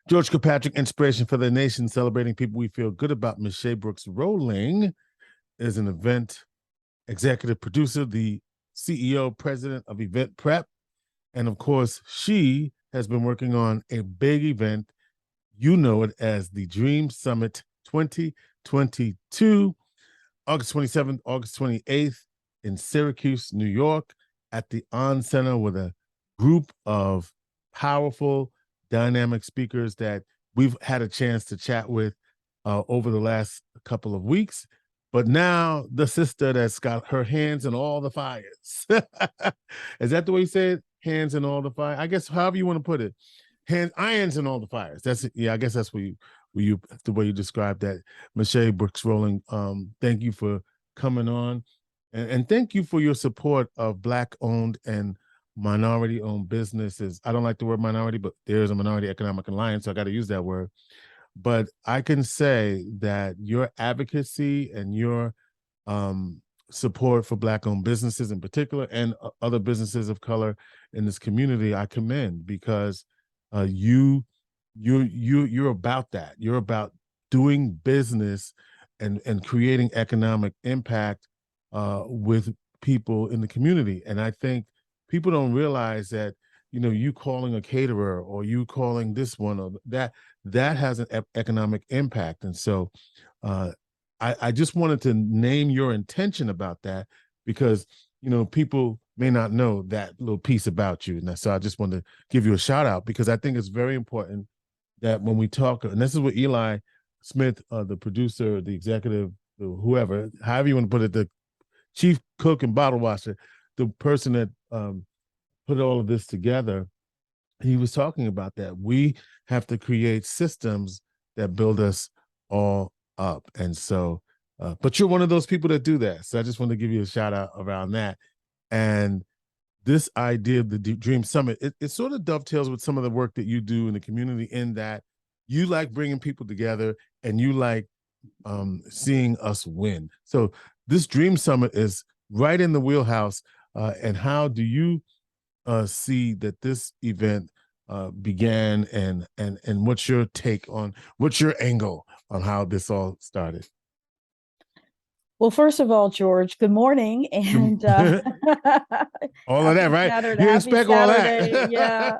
George Kilpatrick, inspiration for the nation, celebrating people we feel good about. MeShae Brooks Rolling is an event executive producer, the CEO, president of Event Prep. And of course, she has been working on a big event. You know it as the Dream Summit 2022, August 27th, August 28th in Syracuse, New York, at the On Center with a group of powerful, dynamic speakers that we've had a chance to chat with over the last couple of weeks. But now the sister that's got her hands in all the fires. Is that the way you say it? Hands in all the fire? I guess however you want to put it. Irons in all the fires. That's it. Yeah, I guess that's the way you described that. MeShae Brooks Rolling, thank you for coming on. And thank you for your support of Black-owned and minority-owned businesses. I don't like the word minority, but there's a Minority Economic Alliance, so I got to use that word. But I can say that your advocacy and your support for Black-owned businesses in particular, and other businesses of color in this community, I commend, because you're about that. You're about doing business and creating economic impact with people in the community. And I think people don't realize that, you calling a caterer or you calling this one or that has an economic impact. And so I just wanted to name your intention about that, because, people may not know that little piece about you. And so I just wanted to give you a shout out, because I think it's very important that when we talk, and this is what Eli Smith, the producer, the executive, whoever, however you want to put it, the chief cook and bottle washer, the person that put all of this together, he was talking about that. We have to create systems that build us all up. And so, but you're one of those people that do that. So I just want to give you a shout out around that. And this idea of the Dream Summit, it sort of dovetails with some of the work that you do in the community, in that you like bringing people together and you like seeing us win. So this Dream Summit is right in the wheelhouse. And how do you see that this event began, and what's your angle on how this all started? Well, first of all, George, good morning. And all of that, right? Saturday, You expect all that. Yeah.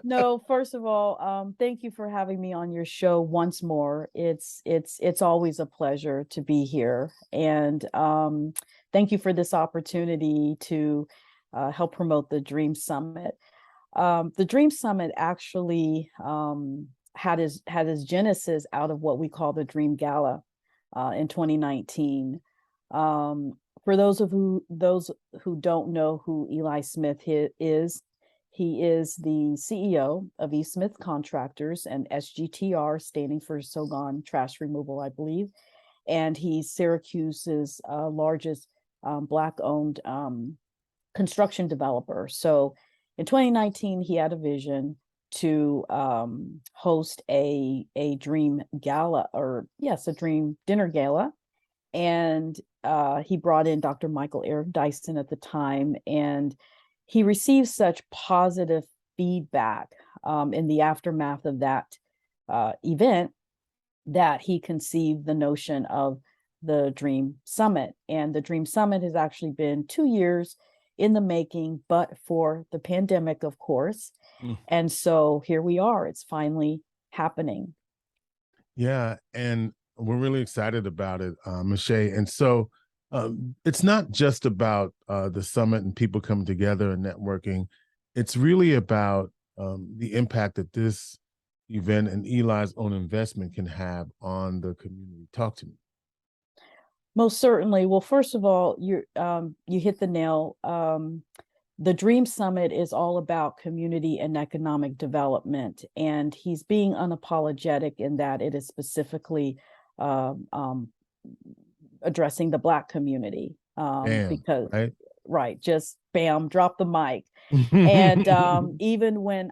No, first of all, thank you for having me on your show once more. It's always a pleasure to be here. And thank you for this opportunity to help promote the Dream Summit. The Dream Summit actually had his genesis out of what we call the Dream Gala in 2019. For those who don't know who Eli Smith is, he is the CEO of E. Smith Contractors, and SGTR standing for Sogon Trash Removal, I believe. And he's Syracuse's largest Black-owned construction developer. So in 2019, he had a vision to host a dream gala, or yes, a dream dinner gala. And he brought in Dr. Michael Eric Dyson at the time, and he received such positive feedback in the aftermath of that event, that he conceived the notion of the Dream Summit. And the Dream Summit has actually been 2 years in the making, but for the pandemic, of course. And so here we are. It's finally happening. Yeah, and we're really excited about it, MeShae. And so it's not just about the summit and people coming together and networking. It's really about the impact that this event and Eli's own investment can have on the community. Talk to me. Most certainly. Well, first of all, you hit the nail. The Dream Summit is all about community and economic development, and he's being unapologetic in that it is specifically addressing the Black community. Because right, just bam, drop the mic. And even when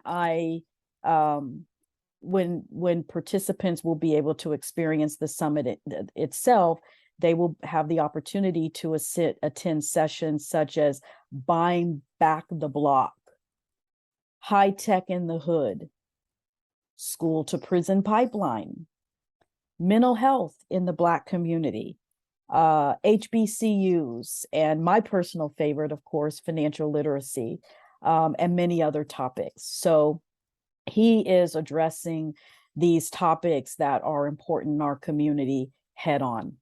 when participants will be able to experience the summit itself, they will have the opportunity to attend sessions such as Buying Back the Block, High Tech in the Hood, school to prison pipeline, mental health in the Black community, HBCUs, and my personal favorite, of course, financial literacy, and many other topics. So he is addressing these topics that are important in our community head on.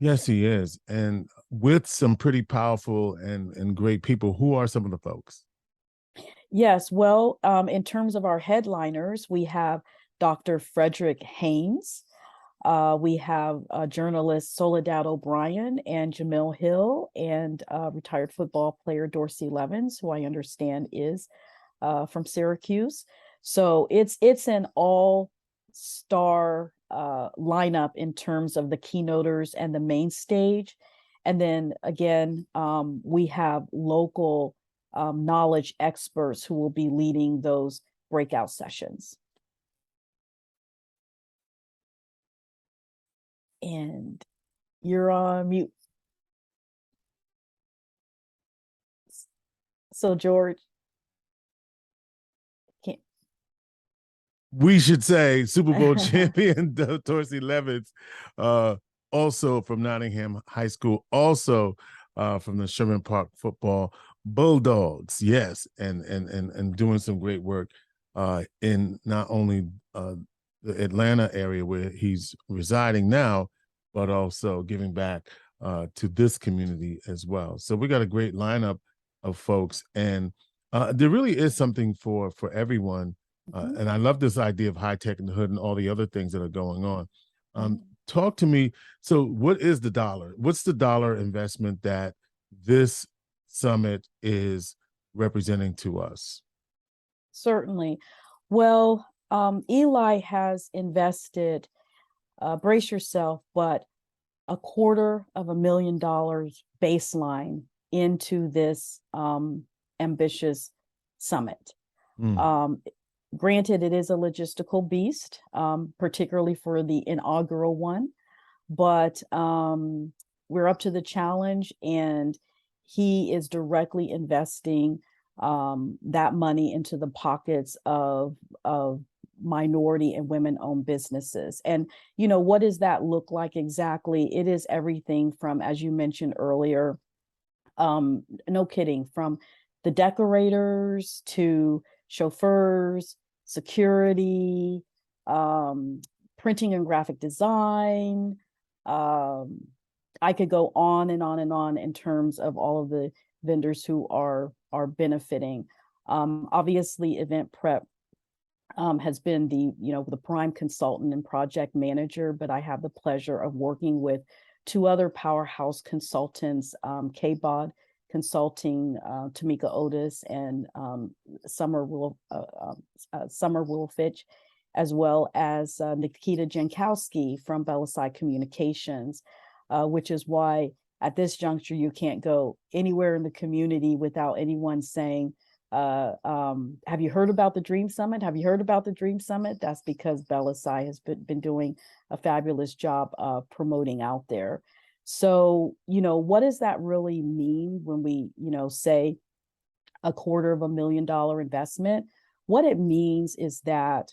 Yes, he is. And with some pretty powerful and great people. Who are some of the folks? Yes, well, in terms of our headliners, we have Dr. Frederick Haynes. We have journalist Soledad O'Brien and Jamil Hill, and retired football player Dorsey Levens, who I understand is from Syracuse. So it's an all-star lineup in terms of the keynoters and the main stage. And then again, we have local knowledge experts who will be leading those breakout sessions. And you're on mute. So George, can't. We should say Super Bowl champion Dorsey Levens, also from Nottingham High School, also from the Sherman Park Football Bulldogs. Yes, and doing some great work in not only the Atlanta area where he's residing now, but also giving back to this community as well. So we got a great lineup of folks, and there really is something for everyone. And I love this idea of high tech in the hood and all the other things that are going on. Talk to me. So what is the dollar? What's the dollar investment that this summit is representing to us? Certainly. Well, Eli has invested, brace yourself, but $250,000 baseline into this ambitious summit. Granted, it is a logistical beast, particularly for the inaugural one, but we're up to the challenge, and he is directly investing that money into the pockets of minority and women-owned businesses. And, what does that look like exactly? It is everything from, as you mentioned earlier, no kidding, from the decorators to chauffeurs, security, printing and graphic design. I could go on and on and on in terms of all of the vendors who are benefiting. Obviously, Event Prep has been the prime consultant and project manager, but I have the pleasure of working with two other powerhouse consultants, KBOD Consulting, Tamika Otis, and Summer Wolfich, as well as Nikita Jankowski from Belisai Communications, which is why at this juncture you can't go anywhere in the community without anyone saying, have you heard about the Dream Summit? Have you heard about the Dream Summit? That's because Belisai has been doing a fabulous job promoting out there. So, what does that really mean when we, say $250,000 investment? What it means is that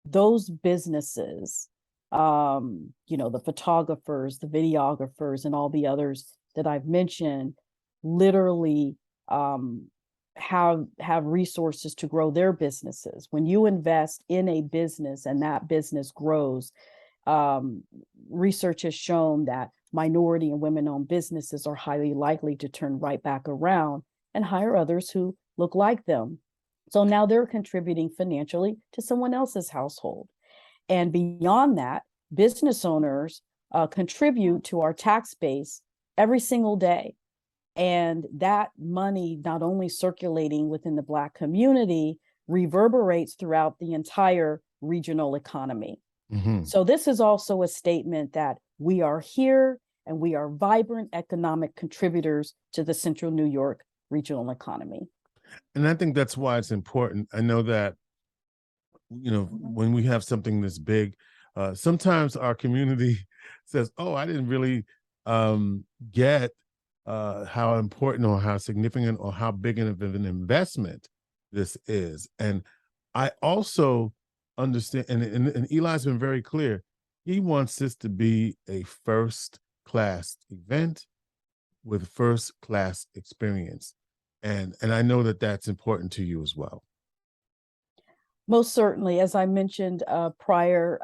those businesses, the photographers, the videographers, and all the others that I've mentioned, literally have resources to grow their businesses. When you invest in a business and that business grows, research has shown that minority and women-owned businesses are highly likely to turn right back around and hire others who look like them. So now they're contributing financially to someone else's household. And beyond that, business owners contribute to our tax base every single day. And that money, not only circulating within the Black community, reverberates throughout the entire regional economy. So this is also a statement that we are here and we are vibrant economic contributors to the Central New York regional economy. And I think that's why it's important. I know that, when we have something this big, sometimes our community says, oh, I didn't really get how important or how significant or how big of an investment this is. And I also understand, and Eli's been very clear. He wants this to be a first class event with first class experience, and I know that that's important to you as well. Most certainly, as I mentioned prior,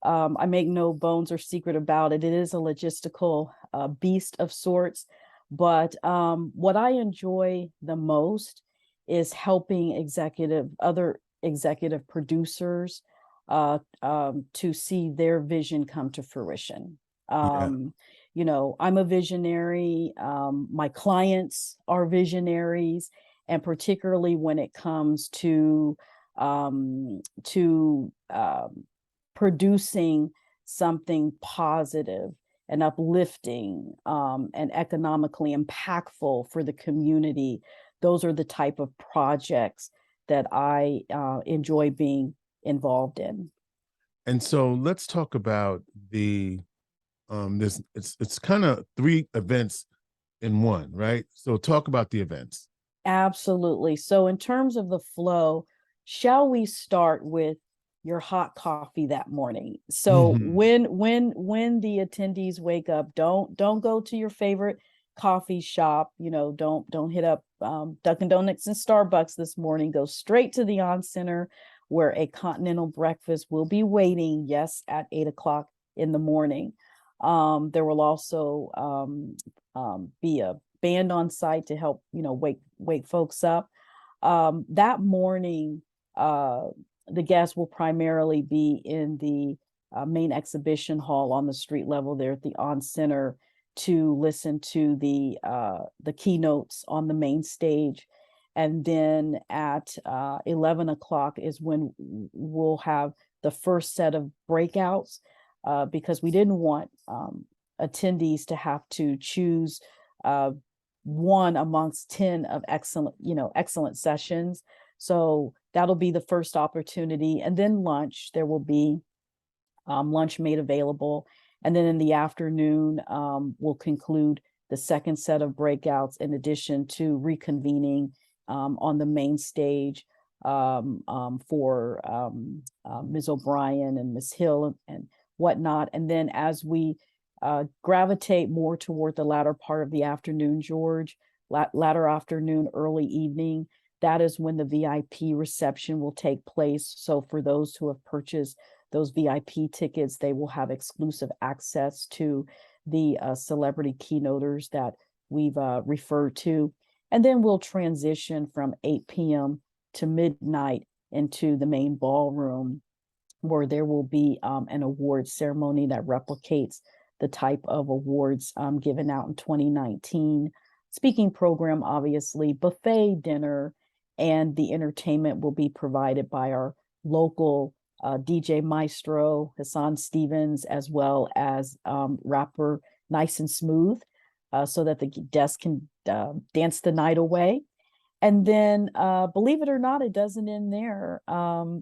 I make no bones or secret about it. It is a logistical beast of sorts, but what I enjoy the most is helping other executive producers to see their vision come to fruition. Yeah. You know, I'm a visionary. My clients are visionaries, and particularly when it comes to producing something positive and uplifting and economically impactful for the community. Those are the type of projects that I enjoy being involved in. And so let's talk about the this it's kind of three events in one, right? So talk about the events. Absolutely. So in terms of the flow, shall we start with your hot coffee that morning? So Mhm. when the attendees wake up, don't go to your favorite coffee shop, you know, don't hit up Dunkin' Donuts and Starbucks this morning. Go straight to the On Center where a continental breakfast will be waiting, yes, at 8 o'clock in the morning. There will also be a band on site to help, you know, wake folks up. That morning, the guests will primarily be in the main exhibition hall on the street level there at the On Center to listen to the keynotes on the main stage. And then at 11 o'clock is when we'll have the first set of breakouts because we didn't want attendees to have to choose one amongst 10 of excellent sessions. So that'll be the first opportunity. And then lunch, there will be lunch made available. And then in the afternoon, we'll conclude the second set of breakouts in addition to reconvening on the main stage for Ms. O'Brien and Ms. Hill and whatnot. And then as we gravitate more toward the latter part of the afternoon, George, latter afternoon, early evening, that is when the VIP reception will take place. So for those who have purchased those VIP tickets, they will have exclusive access to the celebrity keynoters that we've referred to. And then we'll transition from 8 p.m. to midnight into the main ballroom, where there will be an award ceremony that replicates the type of awards given out in 2019. Speaking program, obviously, buffet dinner, and the entertainment will be provided by our local DJ maestro, Hassan Stevens, as well as rapper Nice and Smooth, so that the guests can dance the night away. And then, believe it or not, it doesn't end there.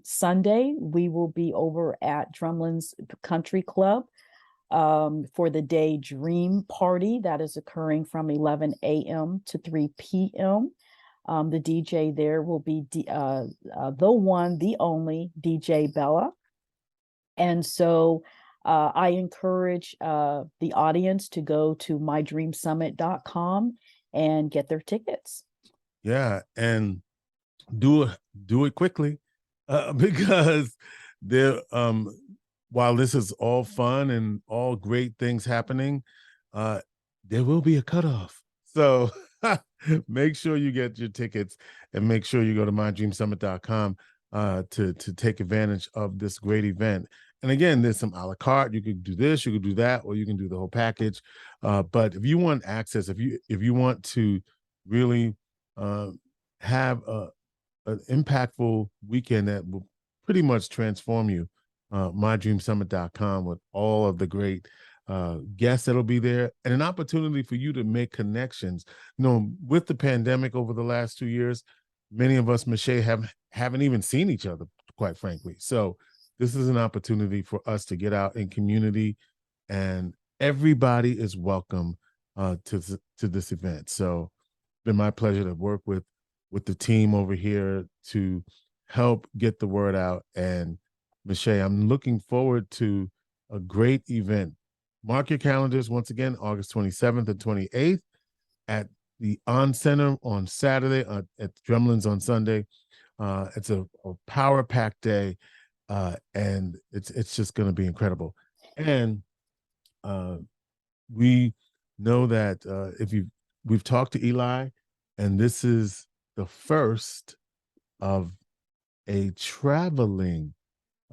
Sunday, we will be over at Drumlin's Country Club for the Day Dream Party that is occurring from 11 a.m. to 3 p.m. The DJ there will be the one, the only DJ Bella. And so I encourage the audience to go to mydreamsummit.com and get their tickets. Yeah, and do it quickly, because there while this is all fun and all great things happening, there will be a cutoff. So make sure you get your tickets and make sure you go to mydreamsummit.com to take advantage of this great event. And again, there's some a la carte. You could do this, you could do that, or you can do the whole package. But if you want access, if you want to really have an impactful weekend that will pretty much transform you, mydreamsummit.com with all of the great guests that'll be there, and an opportunity for you to make connections. You know, with the pandemic over the last 2 years, many of us, MeShae, haven't even seen each other, quite frankly. So this is an opportunity for us to get out in community, and everybody is welcome to this event. So it's been my pleasure to work with the team over here to help get the word out. And MeShae, I'm looking forward to a great event. Mark your calendars once again, August 27th and 28th at the On Center on Saturday, at Drumlins on Sunday. It's a power packed day, and it's just going to be incredible. And we know that we've talked to Eli, and this is the first of a traveling.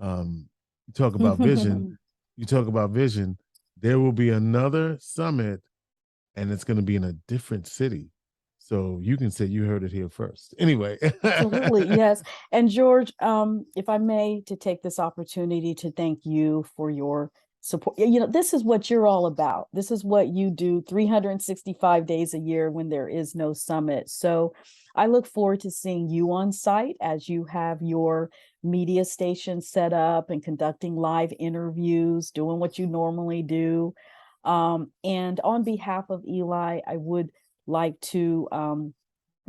You talk about vision. You talk about vision. There will be another summit, and it's going to be in a different city. So you can say you heard it here first. Anyway. Absolutely, yes. And George, if I may, to take this opportunity to thank you for your support. You know, this is what you're all about. This is what you do 365 days a year when there is no summit. So I look forward to seeing you on site as you have your media station set up and conducting live interviews, doing what you normally do. And on behalf of Eli, I would like to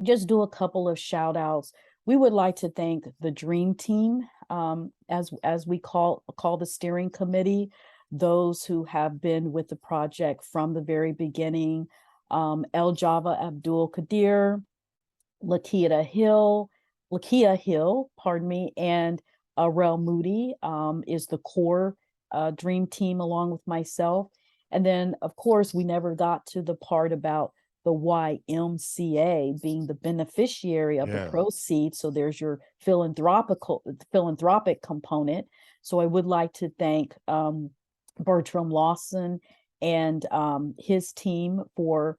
just do a couple of shout outs. We would like to thank the Dream Team, as we call the steering committee, those who have been with the project from the very beginning. El Java Abdul Kadir, Lakia Hill, pardon me, and Rel Moody is the core Dream Team along with myself. And then, of course, we never got to the part about the YMCA being the beneficiary of the proceeds. So there's your philanthropic component. So I would like to thank Bertram Lawson and his team for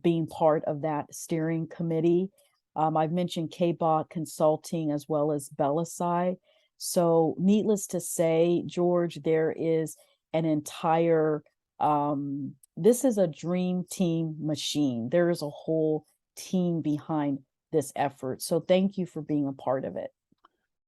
being part of that steering committee. I've mentioned KBOT Consulting as well as Belisai. So needless to say, George, there is an entire this is a dream team machine. There is a whole team behind this effort. So thank you for being a part of it.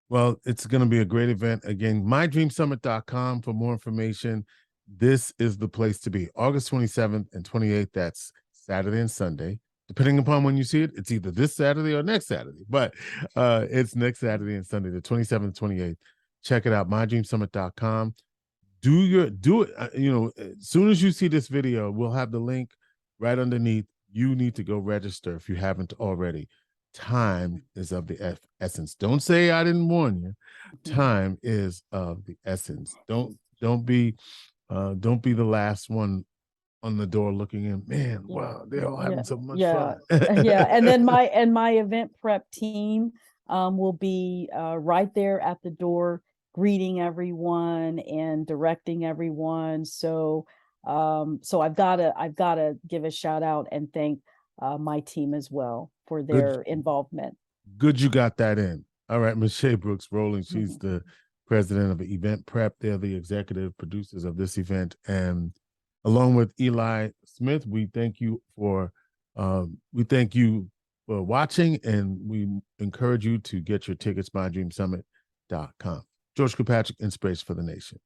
Well, it's going to be a great event. Again, mydreamsummit.com for more information. This is the place to be. August 27th and 28th, that's Saturday and Sunday. Depending upon when you see it, it's either this Saturday or next Saturday. But it's next Saturday and Sunday, the 27th and 28th. Check it out, mydreamsummit.com. Do it. As soon as you see this video, we'll have the link right underneath. You need to go register if you haven't already. Time is of the essence. Don't say I didn't warn you. Time is of the essence. Don't be the last one on the door looking in. Man, wow, they're all having so much fun. Yeah. And then my event prep team will be right there at the door, greeting everyone and directing everyone. So I've gotta give a shout out and thank my team as well for their involvement. Good, you got that in. All right, MeShae Brooks Rowling, she's the president of Event Prep. They're the executive producers of this event, and along with Eli Smith, we thank you for watching, and we encourage you to get your tickets by mydreamsummit.com. George Kilpatrick, Inspiration for the Nation.